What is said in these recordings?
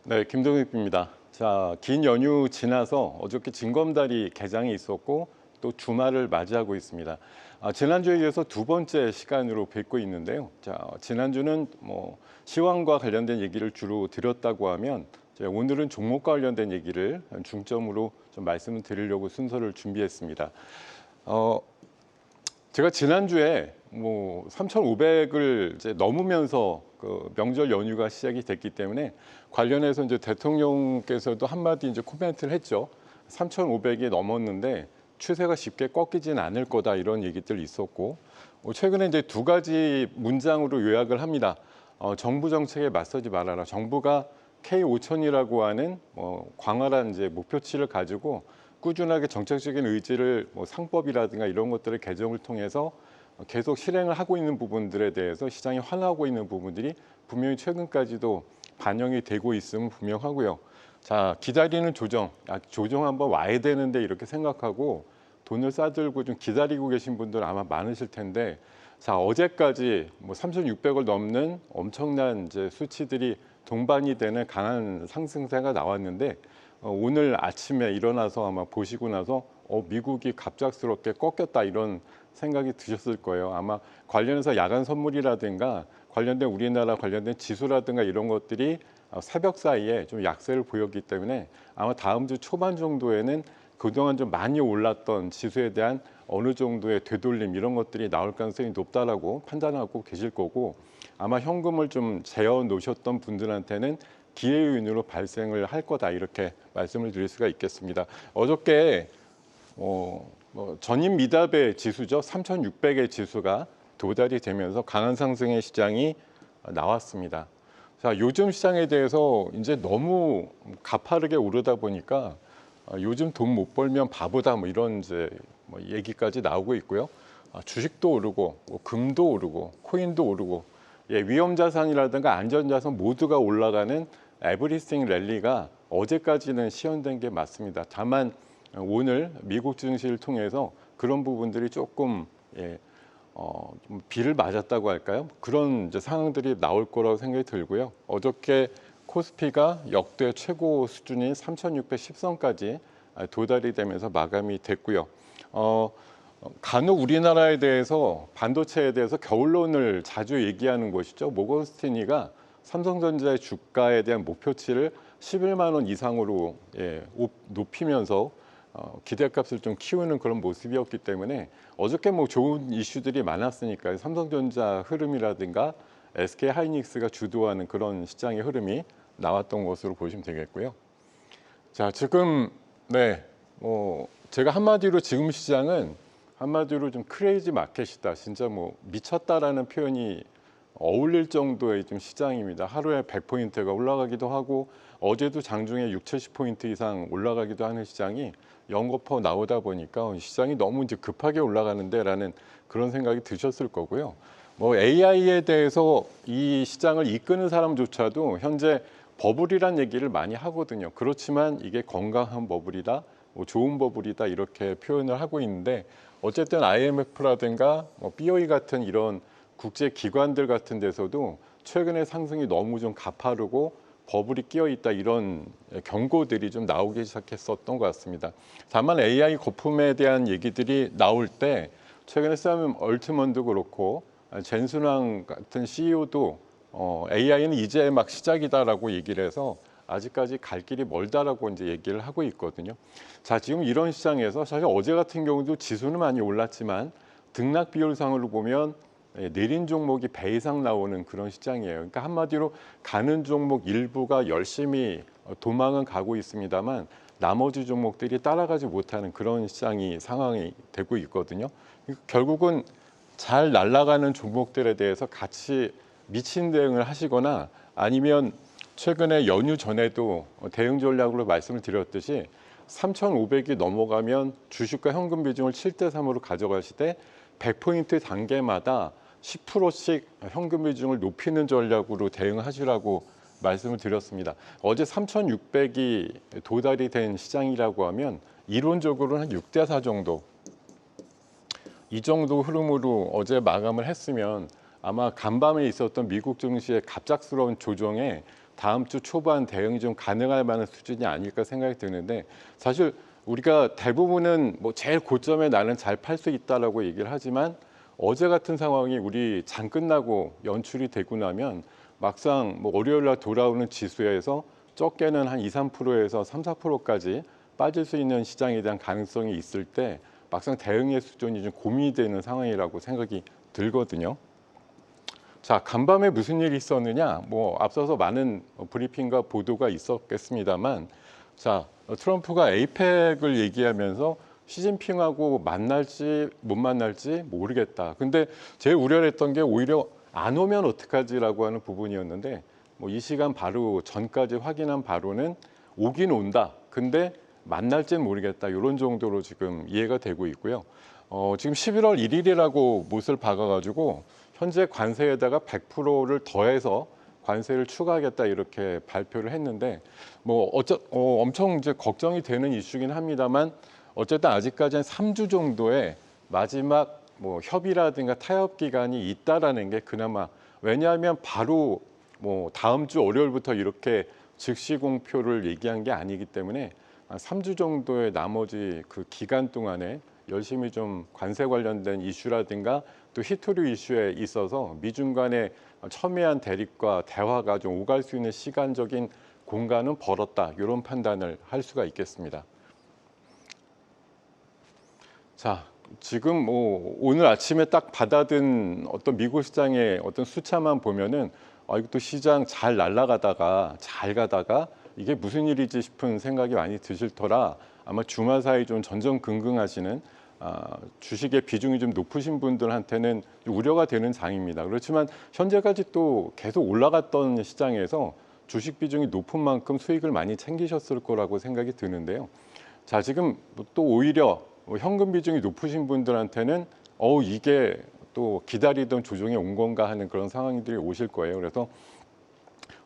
네, 김동익입니다. 자, 긴 연휴 지나서 어저께 징검다리 개장이 있었고 또 주말을 맞이하고 있습니다. 지난주에 이어서 두 번째 시간으로 뵙고 있는데요. 자, 지난주는 시황과 관련된 얘기를 주로 드렸다고 하면 오늘은 종목과 관련된 얘기를 중점으로 좀 말씀을 드리려고 순서를 준비했습니다. 제가 지난주에 3,500을 이제 넘으면서 그 명절 연휴가 시작이 됐기 때문에 관련해서 이제 대통령께서도 한마디 이제 코멘트를 했죠. 3,500이 넘었는데 추세가 쉽게 꺾이진 않을 거다 이런 얘기들이 있었고 최근에 이제 두 가지 문장으로 요약을 합니다. 정부 정책에 맞서지 말아라. 정부가 K5000이라고 하는 광활한 이제 목표치를 가지고 꾸준하게 정책적인 의지를 상법이라든가 이런 것들을 개정을 통해서 계속 실행을 하고 있는 부분들에 대해서 시장이 환호하고 있는 부분들이 분명히 최근까지도 반영이 되고 있음은 분명하고요. 자, 기다리는 조정 한번 와야 되는데 이렇게 생각하고 돈을 싸들고 좀 기다리고 계신 분들 아마 많으실 텐데, 자, 어제까지 3,600을 넘는 엄청난 이제 수치들이 동반이 되는 강한 상승세가 나왔는데 오늘 아침에 일어나서 아마 보시고 나서 미국이 갑작스럽게 꺾였다 이런 생각이 드셨을 거예요. 아마 관련해서 야간 선물이라든가 관련된 우리나라 관련된 지수라든가 이런 것들이 새벽 사이에 좀 약세를 보였기 때문에 아마 다음 주 초반 정도에는 그동안 좀 많이 올랐던 지수에 대한 어느 정도의 되돌림 이런 것들이 나올 가능성이 높다라고 판단하고 계실 거고, 아마 현금을 좀 재어 놓으셨던 분들한테는 기회 요인으로 발생을 할 거다 이렇게 말씀을 드릴 수가 있겠습니다. 어저께 전임 미답의 지수죠. 3,600의 지수가 도달이 되면서 강한 상승의 시장이 나왔습니다. 자, 요즘 시장에 대해서 이제 너무 가파르게 오르다 보니까 요즘 돈 못 벌면 바보다 이런 이제 얘기까지 나오고 있고요. 주식도 오르고 금도 오르고 코인도 오르고 위험자산이라든가 안전자산 모두가 올라가는 에브리띵 랠리가 어제까지는 시현된 게 맞습니다. 다만 오늘 미국 증시를 통해서 그런 부분들이 조금 좀 비를 맞았다고 할까요? 그런 이제 상황들이 나올 거라고 생각이 들고요. 어저께 코스피가 역대 최고 수준인 3,610선까지 도달이 되면서 마감이 됐고요. 간혹 우리나라에 대해서 반도체에 대해서 겨울론을 자주 얘기하는 것이죠. 모건 스탠리가 삼성전자의 주가에 대한 목표치를 11만 원 이상으로 높이면서 기대값을 좀 키우는 그런 모습이었기 때문에 어저께 좋은 이슈들이 많았으니까 삼성전자 흐름이라든가 SK하이닉스가 주도하는 그런 시장의 흐름이 나왔던 것으로 보시면 되겠고요. 자, 지금 제가 한마디로 지금 시장은 한마디로 좀 크레이지 마켓이다. 진짜 미쳤다라는 표현이 어울릴 정도의 좀 시장입니다. 하루에 100포인트가 올라가기도 하고 어제도 장중에 6, 70포인트 이상 올라가기도 하는 시장이 연거푸 나오다 보니까 시장이 너무 이제 급하게 올라가는데라는 그런 생각이 드셨을 거고요. AI에 대해서 이 시장을 이끄는 사람조차도 현재 버블이란 얘기를 많이 하거든요. 그렇지만 이게 건강한 버블이다, 좋은 버블이다 이렇게 표현을 하고 있는데 어쨌든 IMF라든가 BOE 같은 이런 국제 기관들 같은 데서도 최근에 상승이 너무 좀 가파르고 버블이 끼어 있다 이런 경고들이 좀 나오기 시작했었던 것 같습니다. 다만 AI 거품에 대한 얘기들이 나올 때 최근에 샘 얼트먼도 그렇고 젠순왕 같은 CEO도 AI는 이제 막 시작이다라고 얘기를 해서 아직까지 갈 길이 멀다라고 이제 얘기를 하고 있거든요. 자, 지금 이런 시장에서 사실 어제 같은 경우도 지수는 많이 올랐지만 등락 비율상으로 보면 내린 종목이 배 이상 나오는 그런 시장이에요. 그러니까 한마디로 가는 종목 일부가 열심히 도망은 가고 있습니다만 나머지 종목들이 따라가지 못하는 그런 상황이 되고 있거든요. 결국은 잘 날아가는 종목들에 대해서 같이 미친 대응을 하시거나 아니면 최근에 연휴 전에도 대응 전략으로 말씀을 드렸듯이 3,500이 넘어가면 주식과 현금 비중을 7대3으로 가져가시되 100포인트 단계마다 10%씩 현금 비중을 높이는 전략으로 대응하시라고 말씀을 드렸습니다. 어제 3,600이 도달이 된 시장이라고 하면 이론적으로는 한 6대4 정도, 이 정도 흐름으로 어제 마감을 했으면 아마 간밤에 있었던 미국 증시의 갑작스러운 조정에 다음 주 초반 대응이 좀 가능할 만한 수준이 아닐까 생각이 드는데 사실 우리가 대부분은 뭐 제일 고점에 나는 잘 팔 수 있다라고 얘기를 하지만 어제 같은 상황이 우리 장 끝나고 연출이 되고 나면 막상 뭐 월요일 날 돌아오는 지수에서 적게는 한 2, 3%에서 3, 4%까지 빠질 수 있는 시장에 대한 가능성이 있을 때 막상 대응의 수준이 좀 고민이 되는 상황이라고 생각이 들거든요. 자, 간밤에 무슨 일이 있었느냐? 뭐 앞서서 많은 브리핑과 보도가 있었겠습니다만, 자, 트럼프가 에이펙을 얘기하면서 시진핑하고 만날지 못 만날지 모르겠다. 근데 제일 우려했던 게 오히려 안 오면 어떡하지라고 하는 부분이었는데, 뭐 이 시간 바로 전까지 확인한 바로는 오긴 온다. 근데 만날지는 모르겠다. 이런 정도로 지금 이해가 되고 있고요. 지금 11월 1일이라고 못을 박아가지고 현재 관세에다가 100%를 더해서 관세를 추가하겠다 이렇게 발표를 했는데 뭐 엄청 이제 걱정이 되는 이슈긴 합니다만 어쨌든 아직까지는 3주 정도의 마지막 뭐 협의라든가 타협 기간이 있다라는 게 그나마 왜냐하면 바로 뭐 다음 주 월요일부터 이렇게 즉시 공표를 얘기한 게 아니기 때문에 한 3주 정도의 나머지 그 기간 동안에 열심히 좀 관세 관련된 이슈라든가 또 히토류 이슈에 있어서 미중 간의 첨예한 대립과 대화가 좀 오갈 수 있는 시간적인 공간은 벌었다. 이런 판단을 할 수가 있겠습니다. 자, 지금 뭐 오늘 아침에 딱 받아든 어떤 미국 시장의 어떤 수차만 보면은 이것도 시장 잘 날아가다가 잘 가다가 이게 무슨 일이지 싶은 생각이 많이 드실 터라 아마 주말 사이 좀 전전긍긍하시는 주식의 비중이 좀 높으신 분들한테는 우려가 되는 장입니다. 그렇지만 현재까지 또 계속 올라갔던 시장에서 주식 비중이 높은 만큼 수익을 많이 챙기셨을 거라고 생각이 드는데요. 자, 지금 또 오히려 현금 비중이 높으신 분들한테는 이게 또 기다리던 조정이 온 건가 하는 그런 상황들이 오실 거예요. 그래서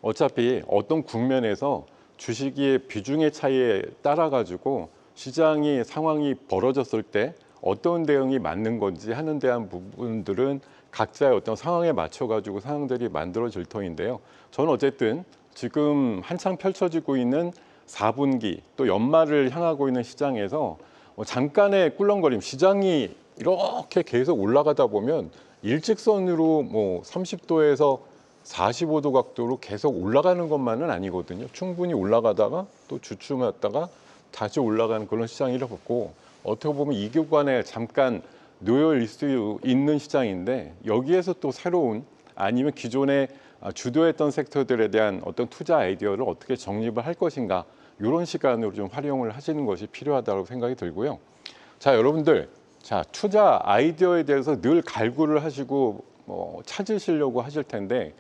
어차피 어떤 국면에서 주식의 비중의 차이에 따라 가지고 시장이 상황이 벌어졌을 때 어떤 대응이 맞는 건지 하는 대한 부분들은 각자의 어떤 상황에 맞춰 가지고 상황들이 만들어질 터인데요. 저는 어쨌든 지금 한창 펼쳐지고 있는 4분기 또 연말을 향하고 있는 시장에서 잠깐의 꿀렁거림, 시장이 이렇게 계속 올라가다 보면 일직선으로 뭐 30도에서 45도 각도로 계속 올라가는 것만은 아니거든요. 충분히 올라가다가 또 주춤했다가 다시 올라가는 그런 시장이라고 어떻게 보면 이 구간에 잠깐 놓여 수 있는 시장인데 여기에서 또 새로운 아니면 기존에 주도했던 섹터들에 대한 어떤 투자 아이디어를 어떻게 정립을 할 것인가 이런 시간으로 좀 활용을 하시는 것이 필요하다고 생각이 들고요. 자, 여러분들, 자, 투자 아이디어에 대해서 늘 갈구를 하시고 찾으시려고 하실 텐데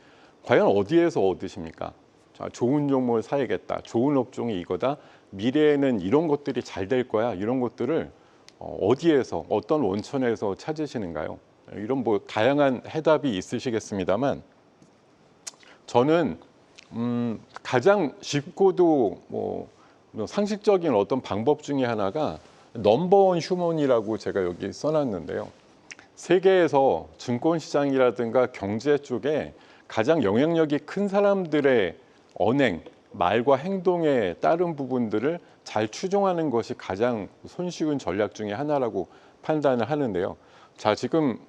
과연 어디에서 얻으십니까? 자, 좋은 종목을 사야겠다. 좋은 업종이 이거다. 미래에는 이런 것들이 잘 될 거야. 이런 것들을 어디에서 어떤 원천에서 찾으시는가요? 이런 뭐 다양한 해답이 있으시겠습니다만 저는 가장 쉽고도 뭐 상식적인 어떤 방법 중에 하나가 넘버원 휴먼이라고 제가 여기 써놨는데요. 세계에서 증권 시장이라든가 경제 쪽에 가장 영향력이 큰 사람들의 언행, 말과 행동에 따른 부분들을 잘 추종하는 것이 가장 손쉬운 전략 중에 하나라고 판단을 하는데요. 자, 지금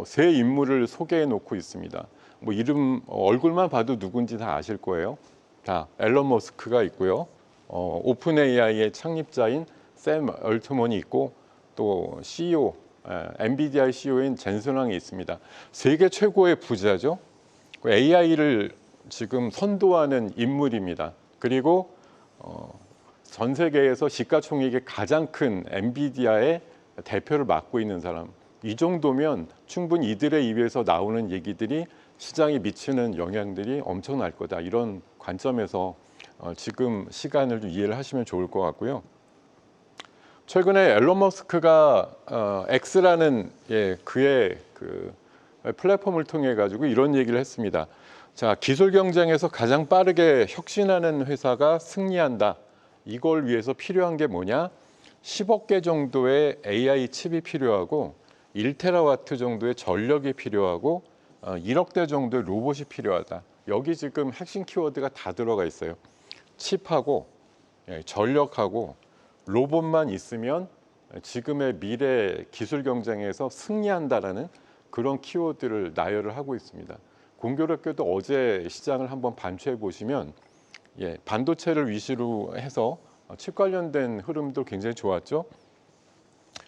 세 인물을 소개해 놓고 있습니다. 뭐 이름 얼굴만 봐도 누군지 다 아실 거예요. 자, 앨런 머스크가 있고요. 오픈 AI의 창립자인 샘 얼트먼이 있고 또 CEO, 엔비디아의 CEO인 젠슨 황이 있습니다. 세계 최고의 부자죠. AI를 지금 선도하는 인물입니다. 그리고 전 세계에서 시가총액이 가장 큰 엔비디아의 대표를 맡고 있는 사람. 이 정도면 충분히 이들의 입에서 나오는 얘기들이 시장에 미치는 영향들이 엄청날 거다. 이런 관점에서 지금 시간을 좀 이해를 하시면 좋을 것 같고요. 최근에 앨런 머스크가 X라는 그의 그 플랫폼을 통해 가지고 이런 얘기를 했습니다. 자, 기술 경쟁에서 가장 빠르게 혁신하는 회사가 승리한다. 이걸 위해서 필요한 게 뭐냐? 10억 개 정도의 AI 칩이 필요하고 1테라와트 정도의 전력이 필요하고 1억 대 정도의 로봇이 필요하다. 여기 지금 핵심 키워드가 다 들어가 있어요. 칩하고 전력하고 로봇만 있으면 지금의 미래 기술 경쟁에서 승리한다라는 그런 키워드를 나열을 하고 있습니다. 공교롭게도 어제 시장을 한번 반추해 보시면 반도체를 위주로 해서 칩 관련된 흐름도 굉장히 좋았죠.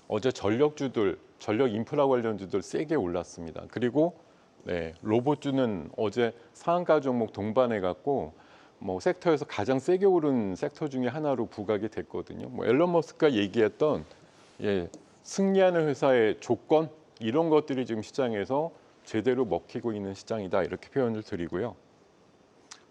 어제 전력주들, 전력 인프라 관련주들 세게 올랐습니다. 그리고 로봇주는 어제 상한가 종목 동반해 갖고 뭐 섹터에서 가장 세게 오른 섹터 중에 하나로 부각이 됐거든요. 뭐 앨런 머스크가 얘기했던 승리하는 회사의 조건 이런 것들이 지금 시장에서 제대로 먹히고 있는 시장이다 이렇게 표현을 드리고요.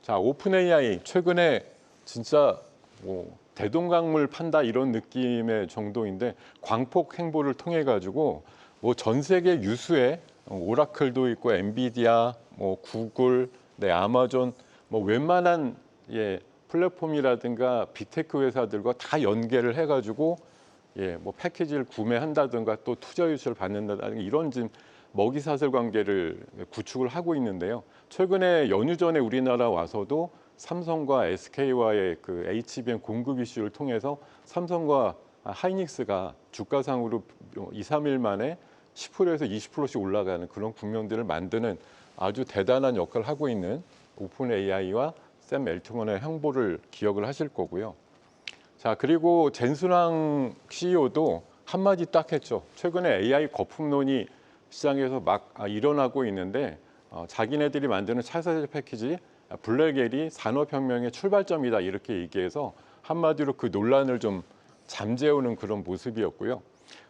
자, 오픈 AI 최근에 진짜 뭐 대동강물 판다 이런 느낌의 정도인데 광폭 행보를 통해 가지고 뭐 전 세계 유수의 오라클도 있고 엔비디아, 뭐 구글, 아마존 뭐 웬만한 플랫폼이라든가 빅테크 회사들과 다 연계를 해가지고 뭐 패키지를 구매한다든가 또 투자 유치를 받는다든가 이런 지금 먹이사슬 관계를 구축을 하고 있는데요. 최근에 연휴 전에 우리나라 와서도 삼성과 SK와의 그 HBM 공급 이슈를 통해서 삼성과 하이닉스가 주가상으로 2, 3일 만에 10%에서 20%씩 올라가는 그런 국면들을 만드는 아주 대단한 역할을 하고 있는 오픈 AI와 샘 엘트먼의 행보를 기억을 하실 거고요. 자, 그리고 젠순왕 CEO도 한마디 딱 했죠. 최근에 AI 거품론이 시장에서 막 일어나고 있는데 자기네들이 만드는 차세대 패키지 블랙엘이 산업혁명의 출발점이다 이렇게 얘기해서 한마디로 그 논란을 좀 잠재우는 그런 모습이었고요.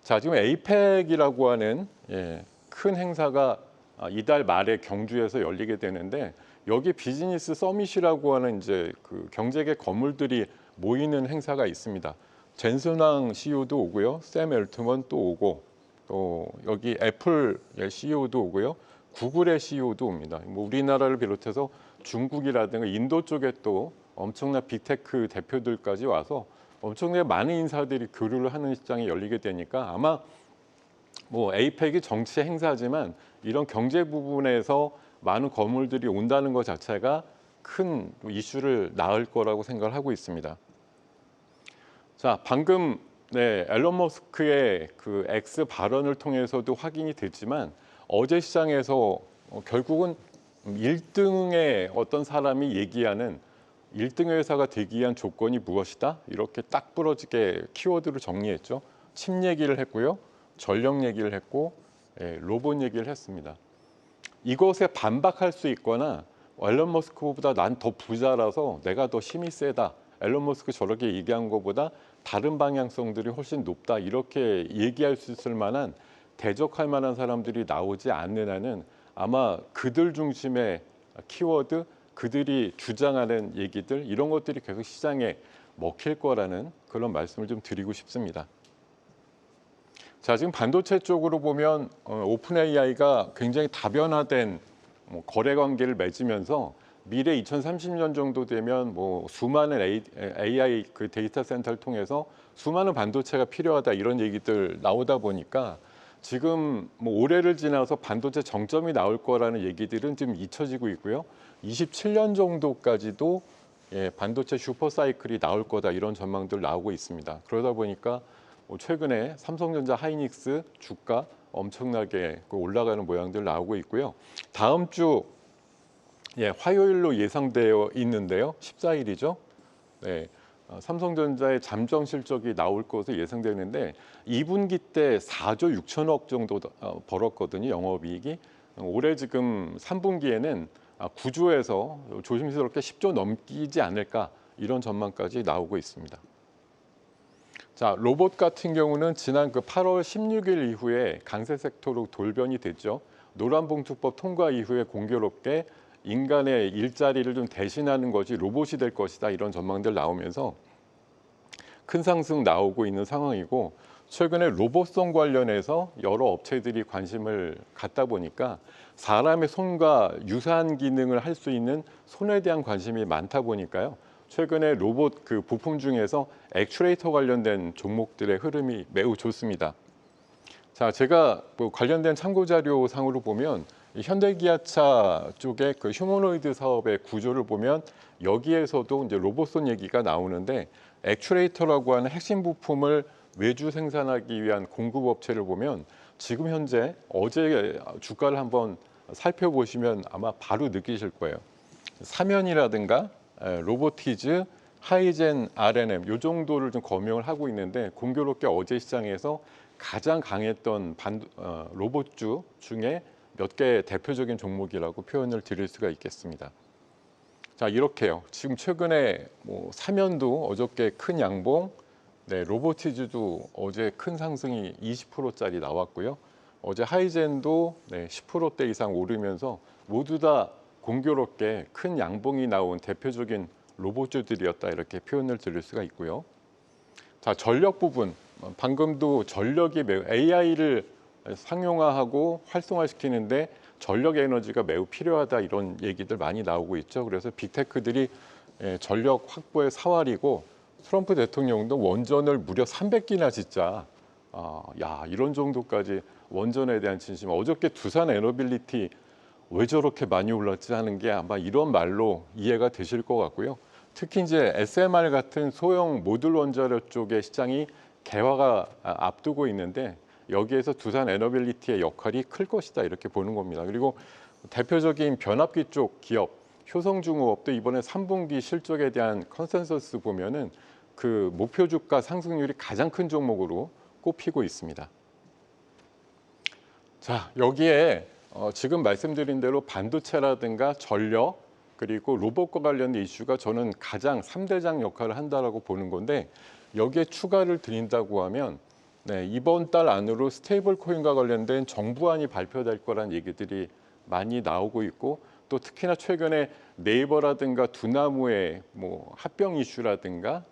자, 지금 에이펙이라고 하는 큰 행사가 이달 말에 경주에서 열리게 되는데 여기 비즈니스 서밋이라고 하는 이제 그 경제계 거물들이 모이는 행사가 있습니다. 젠슨왕 CEO도 오고요, 샘 엘트먼 또 오고, 또 여기 애플 CEO도 오고요, 구글의 CEO도 옵니다. 뭐 우리나라를 비롯해서 중국이라든가 인도 쪽에 또 엄청난 빅테크 대표들까지 와서 엄청나게 많은 인사들이 교류를 하는 시장이 열리게 되니까 아마 뭐 에이펙이 정치 행사지만 이런 경제 부분에서 많은 거물들이 온다는 것 자체가 큰 이슈를 낳을 거라고 생각을 하고 있습니다. 자, 방금 앨런 머스크의 그 X 발언을 통해서도 확인이 됐지만 어제 시장에서 결국은 1등의 어떤 사람이 얘기하는 1등의 회사가 되기 위한 조건이 무엇이다? 이렇게 딱 부러지게 키워드로 정리했죠. 칩 얘기를 했고요. 전력 얘기를 했고 로봇 얘기를 했습니다. 이것에 반박할 수 있거나 앨런 머스크보다 난 더 부자라서 내가 더 힘이 세다. 앨런 머스크 저렇게 얘기한 것보다 다른 방향성들이 훨씬 높다. 이렇게 얘기할 수 있을 만한 대적할 만한 사람들이 나오지 않는 한은 아마 그들 중심의 키워드, 그들이 주장하는 얘기들 이런 것들이 계속 시장에 먹힐 거라는 그런 말씀을 좀 드리고 싶습니다. 자, 지금 반도체 쪽으로 보면 오픈 AI가 굉장히 다변화된 거래 관계를 맺으면서 미래 2030년 정도 되면 뭐 수많은 AI 그 데이터 센터를 통해서 수많은 반도체가 필요하다 이런 얘기들 나오다 보니까 지금 뭐 올해를 지나서 반도체 정점이 나올 거라는 얘기들은 지금 잊혀지고 있고요. 27년 정도까지도 반도체 슈퍼 사이클이 나올 거다 이런 전망들 나오고 있습니다. 그러다 보니까 최근에 삼성전자 하이닉스 주가 엄청나게 올라가는 모양들 나오고 있고요. 다음 주 화요일로 예상되어 있는데요. 14일이죠. 삼성전자의 잠정 실적이 나올 것으로 예상되는데 2분기 때 4조 6천억 정도 벌었거든요. 영업이익이. 올해 지금 3분기에는 9조에서 조심스럽게 10조 넘기지 않을까 이런 전망까지 나오고 있습니다. 자, 로봇 같은 경우는 지난 그 8월 16일 이후에 강세 섹터로 돌변이 됐죠. 노란봉투법 통과 이후에 공교롭게 인간의 일자리를 좀 대신하는 것이 로봇이 될 것이다 이런 전망들 나오면서 큰 상승 나오고 있는 상황이고 최근에 로봇성 관련해서 여러 업체들이 관심을 갖다 보니까 사람의 손과 유사한 기능을 할 수 있는 손에 대한 관심이 많다 보니까요. 최근에 로봇 그 부품 중에서 액추에이터 관련된 종목들의 흐름이 매우 좋습니다. 자, 제가 뭐 관련된 참고 자료 상으로 보면 이 현대기아차 쪽의 그 휴머노이드 사업의 구조를 보면 여기에서도 이제 로봇손 얘기가 나오는데 액추레이터라고 하는 핵심 부품을 외주 생산하기 위한 공급 업체를 보면 지금 현재 어제 주가를 한번 살펴보시면 아마 바로 느끼실 거예요. 사면이라든가 로보티즈, 하이젠, R&M 요 정도를 좀 검역을 하고 있는데 공교롭게 어제 시장에서 가장 강했던 로봇주 중에 몇 개 대표적인 종목이라고 표현을 드릴 수가 있겠습니다. 자, 이렇게요. 지금 최근에 뭐 사면도 어저께 큰 양봉, 네, 로보티즈도 어제 큰 상승이 20%짜리 나왔고요. 어제 하이젠도 네, 10%대 이상 오르면서 모두 다 공교롭게 큰 양봉이 나온 대표적인 로봇주들이었다 이렇게 표현을 드릴 수가 있고요. 자, 전력 부분. 방금도 전력이 매우 AI를 상용화하고 활성화시키는데 전력 에너지가 매우 필요하다 이런 얘기들 많이 나오고 있죠. 그래서 빅테크들이 전력 확보의 사활이고 트럼프 대통령도 원전을 무려 300기나 짓자. 야, 이런 정도까지 원전에 대한 진심. 어저께 두산 에너빌리티 왜 저렇게 많이 올랐지 하는 게 아마 이런 말로 이해가 되실 것 같고요. 특히 이제 SMR 같은 소형 모듈 원자력 쪽의 시장이 개화가 앞두고 있는데 여기에서 두산 에너빌리티의 역할이 클 것이다 이렇게 보는 겁니다. 그리고 대표적인 변압기 쪽 기업 효성중공업도 이번에 3분기 실적에 대한 컨센서스 보면은 그 목표 주가 상승률이 가장 큰 종목으로 꼽히고 있습니다. 자, 여기에 지금 말씀드린 대로 반도체라든가 전력 그리고 로봇과 관련된 이슈가 저는 가장 3대장 역할을 한다라고 보는 건데 여기에 추가를 드린다고 하면 네, 이번 달 안으로 스테이블 코인과 관련된 정부안이 발표될 거란 얘기들이 많이 나오고 있고 또 특히나 최근에 네이버라든가 두나무의 뭐 합병 이슈라든가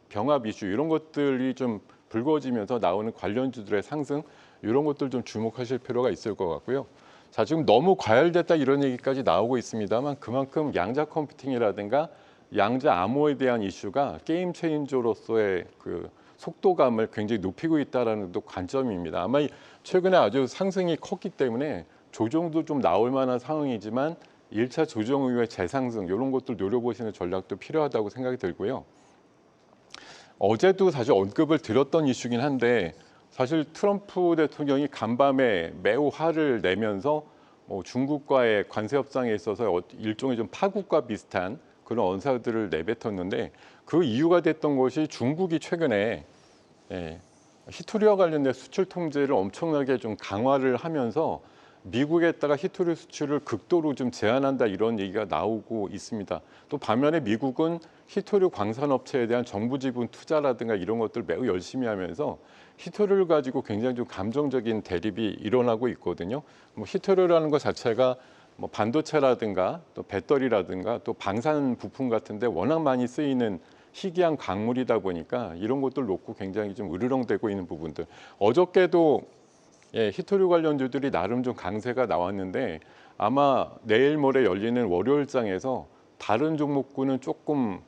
병합 이슈 이런 것들이 좀 불거지면서 나오는 관련주들의 상승 이런 것들 좀 주목하실 필요가 있을 것 같고요. 자, 지금 너무 과열됐다 이런 얘기까지 나오고 있습니다만 그만큼 양자 컴퓨팅이라든가 양자 암호에 대한 이슈가 게임 체인저로서의 그 속도감을 굉장히 높이고 있다라는 또 관점입니다. 아마 최근에 아주 상승이 컸기 때문에 조정도 좀 나올 만한 상황이지만 1차 조정 이후의 재상승 이런 것들 노려보시는 전략도 필요하다고 생각이 들고요. 어제도 사실 언급을 드렸던 이슈긴 한데 사실 트럼프 대통령이 간밤에 매우 화를 내면서 중국과의 관세 협상에 있어서 일종의 좀 파국과 비슷한 그런 언사들을 내뱉었는데 그 이유가 됐던 것이 중국이 최근에 히토리와 관련된 수출 통제를 엄청나게 좀 강화를 하면서 미국에다가 히토리 수출을 극도로 좀 제한한다 이런 얘기가 나오고 있습니다. 또 반면에 미국은 히토리 광산업체에 대한 정부 지분 투자라든가 이런 것들 매우 열심히 하면서 히토리를 가지고 굉장히 좀 감정적인 대립이 일어나고 있거든요. 뭐 히토리라는 것 자체가 뭐 반도체라든가 또 배터리라든가 또 방산 부품 같은데 워낙 많이 쓰이는 희귀한 광물이다 보니까 이런 것들 놓고 굉장히 좀 으르렁대고 있는 부분들. 어저께도 히토리 관련주들이 나름 좀 강세가 나왔는데 아마 내일 모레 열리는 월요일장에서 다른 종목군은 조금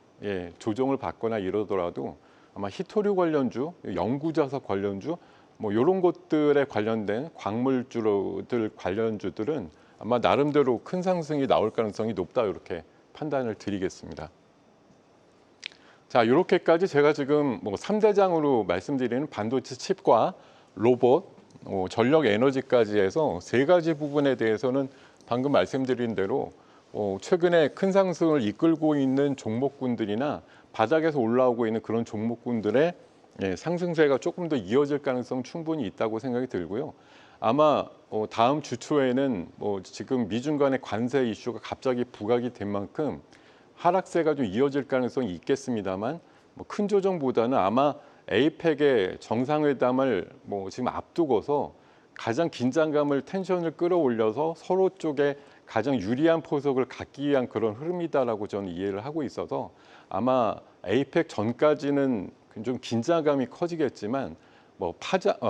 조정을 받거나 이러더라도 아마 히토리 관련주, 영구자석 관련주 뭐 이런 것들에 관련된 광물주들 관련주들은 아마 나름대로 큰 상승이 나올 가능성이 높다 이렇게 판단을 드리겠습니다. 자, 이렇게까지 제가 지금 뭐 3대장으로 말씀드리는 반도체 칩과 로봇, 전력 에너지까지 해서 세 가지 부분에 대해서는 방금 말씀드린 대로 최근에 큰 상승을 이끌고 있는 종목군들이나 바닥에서 올라오고 있는 그런 종목군들의 상승세가 조금 더 이어질 가능성 충분히 있다고 생각이 들고요. 아마 다음 주 초에는 지금 미중 간의 관세 이슈가 갑자기 부각이 된 만큼 하락세가 좀 이어질 가능성이 있겠습니다만 큰 조정보다는 아마 에이펙의 정상회담을 지금 앞두고서 가장 긴장감을 텐션을 끌어올려서 서로 쪽에 가장 유리한 포석을 갖기 위한 그런 흐름이다라고 저는 이해를 하고 있어서 아마 에이펙 전까지는 좀 긴장감이 커지겠지만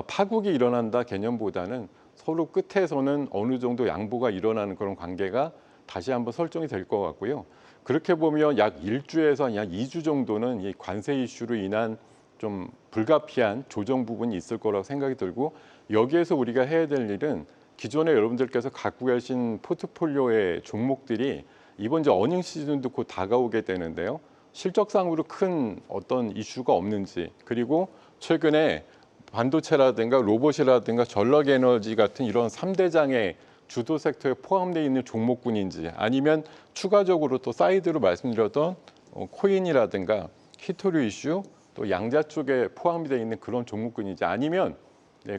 파국이 일어난다 개념보다는 서로 끝에서는 어느 정도 양보가 일어나는 그런 관계가 다시 한번 설정이 될 것 같고요. 그렇게 보면 약 1주에서 약 2주 정도는 이 관세 이슈로 인한 좀 불가피한 조정 부분이 있을 거라고 생각이 들고, 여기에서 우리가 해야 될 일은 기존에 여러분들께서 갖고 계신 포트폴리오의 종목들이 이번 이제 어닝 시즌도 곧 다가오게 되는데요. 실적상으로 큰 어떤 이슈가 없는지, 그리고 최근에 반도체라든가 로봇이라든가 전력에너지 같은 이런 3대장의 주도 섹터에 포함되어 있는 종목군인지, 아니면 추가적으로 또 사이드로 말씀드렸던 코인이라든가 히토류 이슈, 또 양자 쪽에 포함이 되어 있는 그런 종목군인지, 아니면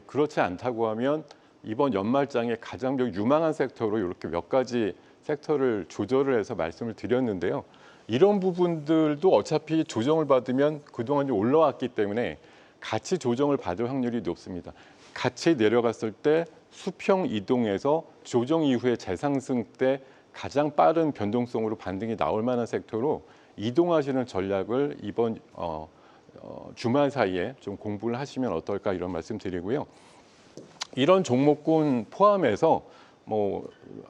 그렇지 않다고 하면 이번 연말장에 가장 유망한 섹터로 이렇게 몇 가지 섹터를 조절을 해서 말씀을 드렸는데요. 이런 부분들도 어차피 조정을 받으면 그동안 좀 올라왔기 때문에 같이 조정을 받을 확률이 높습니다. 같이 내려갔을 때 수평 이동해서 조정 이후에 재상승 때 가장 빠른 변동성으로 반등이 나올 만한 섹터로 이동하시는 전략을 이번 주말 사이에 좀 공부를 하시면 어떨까, 이런 말씀 드리고요. 이런 종목군 포함해서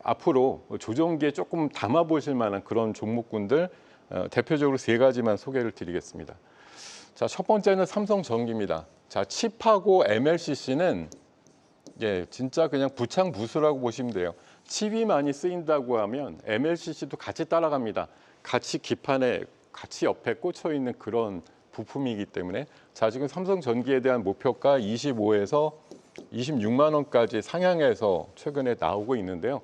앞으로 조정기에 조금 담아 보실 만한 그런 종목군들 대표적으로 3가지만 소개를 드리겠습니다. 자, 첫 번째는 삼성전기입니다. 자, 칩하고 MLCC는 진짜 그냥 부창부수라고 보시면 돼요. 칩이 많이 쓰인다고 하면 MLCC도 같이 따라갑니다. 같이 기판에 같이 옆에 꽂혀 있는 그런 부품이기 때문에, 자, 지금 삼성전기에 대한 목표가 25에서 26만 원까지 상향해서 최근에 나오고 있는데요.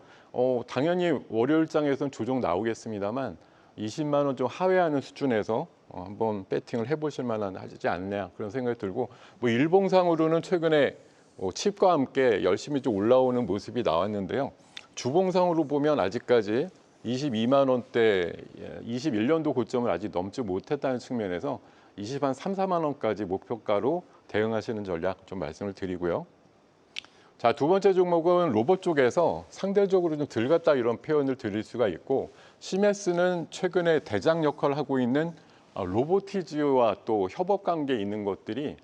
당연히 월요일장에서는 조정 나오겠습니다만 20만 원 좀 하회하는 수준에서 한번 배팅을 해보실 만한 하지 않냐, 그런 생각이 들고, 일봉상으로는 최근에 칩과 함께 열심히 좀 올라오는 모습이 나왔는데요. 주봉상으로 보면 아직까지 22만 원대 21년도 고점을 아직 넘지 못했다는 측면에서 3, 4만 원까지 목표가로 대응하시는 전략 좀 말씀을 드리고요. 자, 두 번째 종목은 로봇 쪽에서 상대적으로 좀 덜 갔다, 이런 표현을 드릴 수가 있고, 시메스는 최근에 대장 역할을 하고 있는 로보티지와 또 협업 관계에 있는 것들이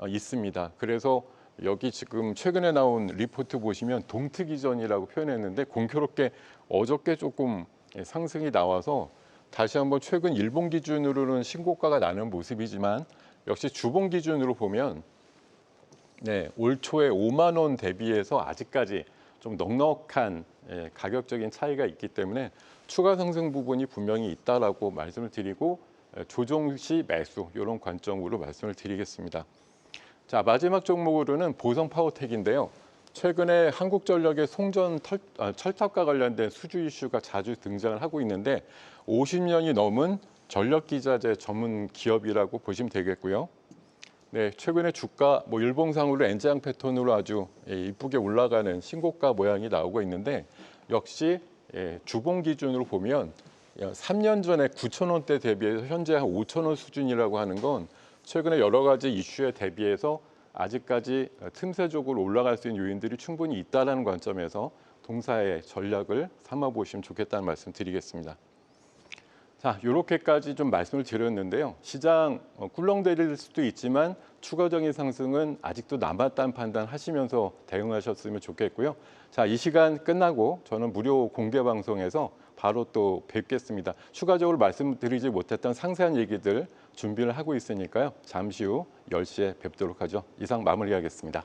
있습니다. 그래서 여기 지금 최근에 나온 리포트 보시면 동트기전이라고 표현했는데, 공교롭게 어저께 조금 상승이 나와서 다시 한번 최근 일본 기준으로는 신고가가 나는 모습이지만, 역시 주봉 기준으로 보면 올 초에 5만 원 대비해서 아직까지 좀 넉넉한 가격적인 차이가 있기 때문에 추가 상승 부분이 분명히 있다라고 말씀을 드리고, 조정 시 매수, 이런 관점으로 말씀을 드리겠습니다. 자, 마지막 종목으로는 보성 파워텍인데요. 최근에 한국전력의 송전 철탑과 관련된 수주 이슈가 자주 등장을 하고 있는데, 50년이 넘은 전력기자재 전문 기업이라고 보시면 되겠고요. 최근에 주가 일봉상으로 N장 패턴으로 아주 이쁘게 올라가는 신고가 모양이 나오고 있는데, 역시 주봉 기준으로 보면 3년 전에 9,000원대 대비해서 현재 한 5,000원 수준이라고 하는 건 최근에 여러 가지 이슈에 대비해서 아직까지 틈새적으로 올라갈 수 있는 요인들이 충분히 있다는 관점에서 동사의 전략을 삼아 보시면 좋겠다는 말씀 드리겠습니다. 자, 이렇게까지 좀 말씀을 드렸는데요. 시장 꿀렁대릴 수도 있지만 추가적인 상승은 아직도 남았다는 판단하시면서 대응하셨으면 좋겠고요. 자, 이 시간 끝나고 저는 무료 공개 방송에서 바로 또 뵙겠습니다. 추가적으로 말씀드리지 못했던 상세한 얘기들 준비를 하고 있으니까요. 잠시 후 10시에 뵙도록 하죠. 이상 마무리하겠습니다.